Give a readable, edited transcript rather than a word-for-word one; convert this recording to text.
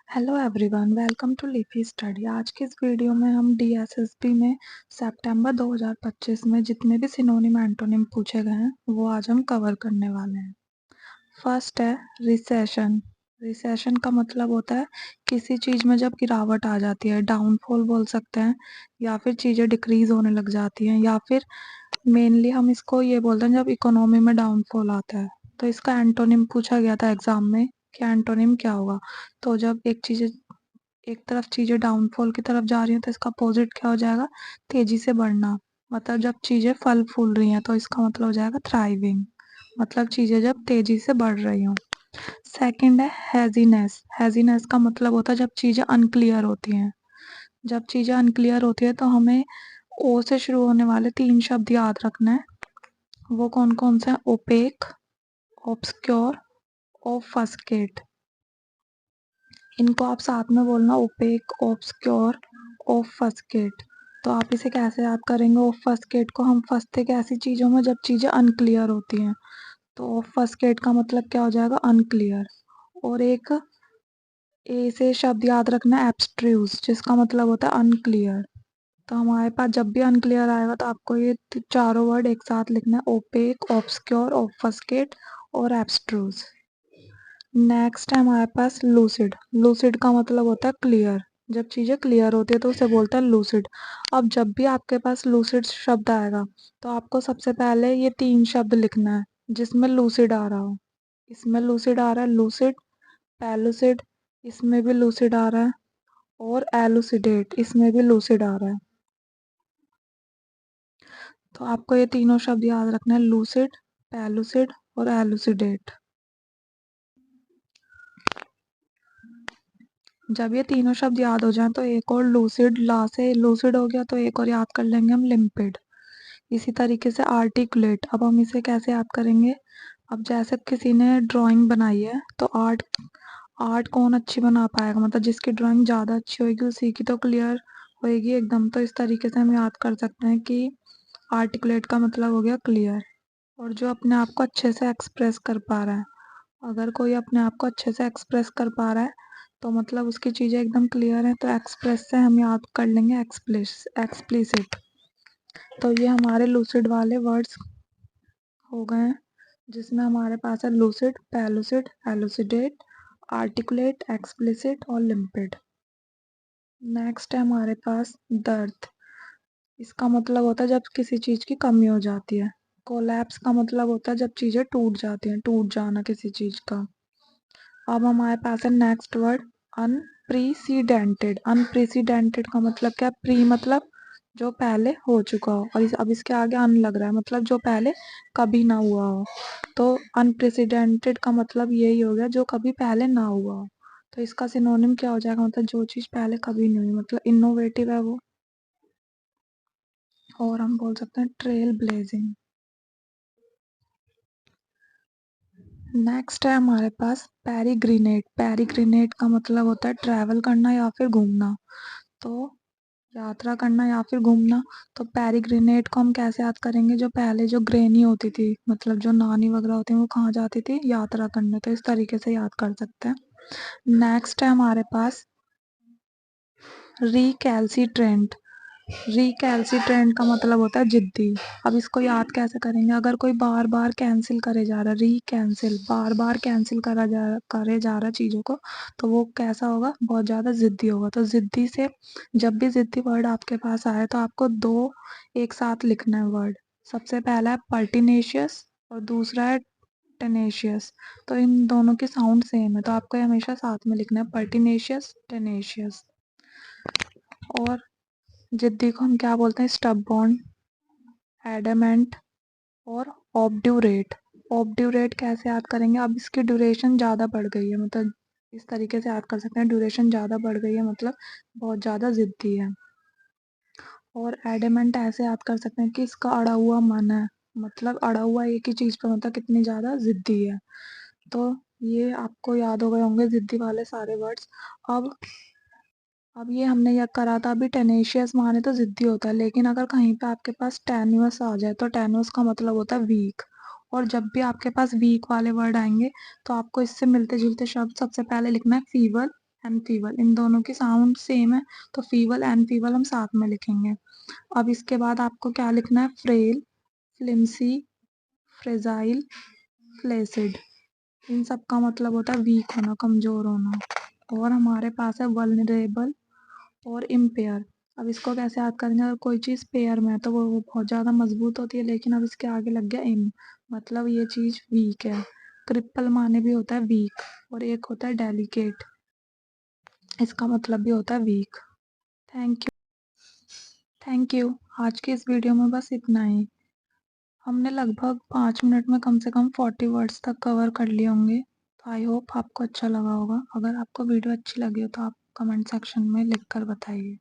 Hello everyone, welcome to Leafy Study. आज की इस वीडियो में हम डीएसएसबी में सितंबर 2025 में जितने भी सिनोनिम एंटोनिम पूछे गए हैं वो आज हम कवर करने वाले हैं। फर्स्ट है रिसेशन। रिसेशन का मतलब होता है किसी चीज़ में जब गिरावट आ जाती है, डाउनफॉल बोल सकते हैं, या फिर चीज़ें डिक्रीज होने लग जाती हैं, या फिर मेनली हम इसको ये बोलते हैं जब इकोनॉमी में डाउनफॉल आता है। तो इसका एंटोनिम पूछा गया था एग्जाम में कि एंटोनिम क्या होगा। तो जब एक तरफ चीजें डाउनफॉल की तरफ जा रही हैं तो इसका अपोजिट क्या हो जाएगा, तेजी से बढ़ना। मतलब जब चीजें फल फूल रही हैं तो इसका मतलब हो जाएगा थ्राइविंग, मतलब चीजें जब तेजी से बढ़ रही हों। सेकंड है हैजीनेस। हैजीनेस का मतलब होता है जब चीजें अनक्लियर होती हैं। जब चीजें अनक्लियर होती है तो हमें ओ से शुरू होने वाले 3 शब्द याद रखना है। वो कौन कौन से हैं? Opaque, obscure, obfuscate. इनको आप साथ में बोलना, ओपेक, ऑब्सक्योर, ऑफस्केट। तो आप इसे कैसे याद करेंगे? ऑफस्केट को हम फंसते हैं ऐसी चीज़ों में जब चीज़ें अनक्लियर होती हैं। तो ऑफस्केट का मतलब क्या हो जाएगा? अनक्लियर। और एक ए से शब्द याद रखना, एब्स्ट्रूज, जिसका मतलब होता है अनक्लियर। तो हमारे पास जब भी अनक्लियर आएगा तो आपको ये चारों वर्ड एक साथ लिखना है, ओपेक, ऑब्सक्योर, ऑफस्केट और एब्स्ट्रूज। नेक्स्ट है हमारे पास लूसिड। लूसिड का मतलब होता है क्लियर। जब चीज़ें क्लियर होती है तो उसे बोलते हैं लूसिड। अब जब भी आपके पास लूसिड शब्द आएगा तो आपको सबसे पहले ये 3 शब्द लिखना है जिसमें लूसिड आ रहा हो। इसमें लूसिड आ रहा है, लूसिड, पैलुसिड, इसमें भी लूसिड आ रहा है, और एलुसिडेट, इसमें भी लूसिड आ रहा है। तो आपको ये तीनों शब्द याद रखना है, लूसिड, पैलुसिड और एलुसिडेट। जब ये तीनों शब्द याद हो जाएं तो एक और लूसिड, ला से लूसिड हो गया तो एक और याद कर लेंगे हम, लिम्पिड। इसी तरीके से आर्टिकुलेट। अब हम इसे कैसे याद करेंगे? अब जैसे किसी ने ड्राइंग बनाई है तो आर्ट आर्ट कौन अच्छी बना पाएगा? मतलब जिसकी ड्राइंग ज़्यादा अच्छी होगी उसी की तो क्लियर होएगी एकदम। तो इस तरीके से हम याद कर सकते हैं कि आर्टिकुलेट का मतलब हो गया क्लियर। और जो अपने आप को अच्छे से एक्सप्रेस कर पा रहा है, अगर कोई अपने आप को अच्छे से एक्सप्रेस कर पा रहा है तो मतलब उसकी चीज़ें एकदम क्लियर है। तो एक्सप्रेस से हम याद कर लेंगे एक्सप्लिसिट। तो ये हमारे लूसिड वाले वर्ड्स हो गए हैं, जिसमें हमारे पास है लूसिड, पैलुसिड, एलुसिडेट, आर्टिकुलेट, एक्सप्लिसिट और लिम्पिड। नेक्स्ट है हमारे पास दर्द। इसका मतलब होता है जब किसी चीज़ की कमी हो जाती है। कोलैप्स का मतलब होता है जब चीज़ें टूट जाती हैं, टूट जाना किसी चीज़ का। अब हमारे पास है नेक्स्ट वर्ड, अनप्रेसिडेंटेड। अनप्रेसिडेंटेड का मतलब क्या? प्री मतलब जो पहले हो चुका हो, और अब इसके आगे अन लग रहा है, मतलब जो पहले कभी ना हुआ हो। तो अनप्रेसिडेंटेड का मतलब यही हो गया जो कभी पहले ना हुआ हो। तो इसका सिनोनिम क्या हो जाएगा? मतलब जो चीज़ पहले कभी नहीं हुई, मतलब इनोवेटिव है वो। और हम बोल सकते हैं ट्रेल ब्लेजिंग। नेक्स्ट है हमारे पास पेरिग्रिनेट। पेरिग्रिनेट का मतलब होता है ट्रैवल करना या फिर घूमना। तो यात्रा करना या फिर घूमना। तो पेरिग्रिनेट को हम कैसे याद करेंगे? जो पहले जो ग्रेनी होती थी, मतलब जो नानी वगैरह होती है, वो कहाँ जाती थी? यात्रा करने। तो इस तरीके से याद कर सकते हैं। नेक्स्ट है हमारे पास रिकैल्सिट्रेंट। रिकैल्सिट्रेंट का मतलब होता है जिद्दी। अब इसको याद कैसे करेंगे? अगर कोई बार बार कैंसिल करे जा रहा है, कैंसिल, बार बार कैंसिल करे जा रहा है चीज़ों को, तो वो कैसा होगा? बहुत ज़्यादा जिद्दी होगा। तो जिद्दी से जब भी जिद्दी वर्ड आपके पास आए तो आपको 2 एक साथ लिखना है वर्ड। सबसे पहला है पर्टिनेशियस और दूसरा है टेनेशियस। तो इन दोनों की साउंड सेम है तो आपको हमेशा साथ में लिखना है, पर्टिनेशियस, टेनेशियस। और जिद्दी को हम क्या बोलते हैं? स्टबबॉर्न, एडमेंट और ऑब्ड्यूरेट। ऑब्ड्यूरेट कैसे याद करेंगे? अब इसकी ड्यूरेशन ज़्यादा बढ़ गई है, मतलब इस तरीके से याद कर सकते हैं, ड्यूरेशन ज़्यादा बढ़ गई है मतलब बहुत ज़्यादा जिद्दी है। और एडमेंट ऐसे याद कर सकते हैं कि इसका अड़ा हुआ मन है, मतलब अड़ा हुआ एक ही चीज़ पर, मतलब कितनी ज़्यादा जिद्दी है। तो ये आपको याद हो गए होंगे जिद्दी वाले सारे वर्ड्स। अब ये हमने यह करा था अभी, टेनेशियस माने तो जिद्दी होता है, लेकिन अगर कहीं पे आपके पास टेन्युअस आ जाए तो टेन्युअस का मतलब होता है वीक। और जब भी आपके पास वीक वाले वर्ड आएंगे तो आपको इससे मिलते जुलते शब्द सबसे पहले लिखना है, फीबल, एंड फीबल, इन दोनों की साउंड सेम है, तो फीबल एंड फीबल हम साथ में लिखेंगे। अब इसके बाद आपको क्या लिखना है? Frail, flimsy, fragile, flaccid. इन सब का मतलब होता है वीक होना, कमजोर होना। और हमारे पास है वल्नरेबल और इम्पेयर। अब इसको कैसे याद करेंगे? अगर कोई चीज़ पेयर में है तो वो बहुत ज़्यादा मजबूत होती है, लेकिन अब इसके आगे लग गया इन, मतलब ये चीज़ वीक है। क्रिप्पल माने भी होता है वीक, और एक होता है डेलिकेट, इसका मतलब भी होता है weak. Thank you. Thank you. आज की इस वीडियो में बस इतना ही। हमने लगभग 5 मिनट में कम से कम 40 वर्ड्स तक कवर कर लिए होंगे। तो आई होप आपको अच्छा लगा होगा। अगर आपको वीडियो अच्छी लगी हो तो आप कमेंट सेक्शन में लिख कर बताइए।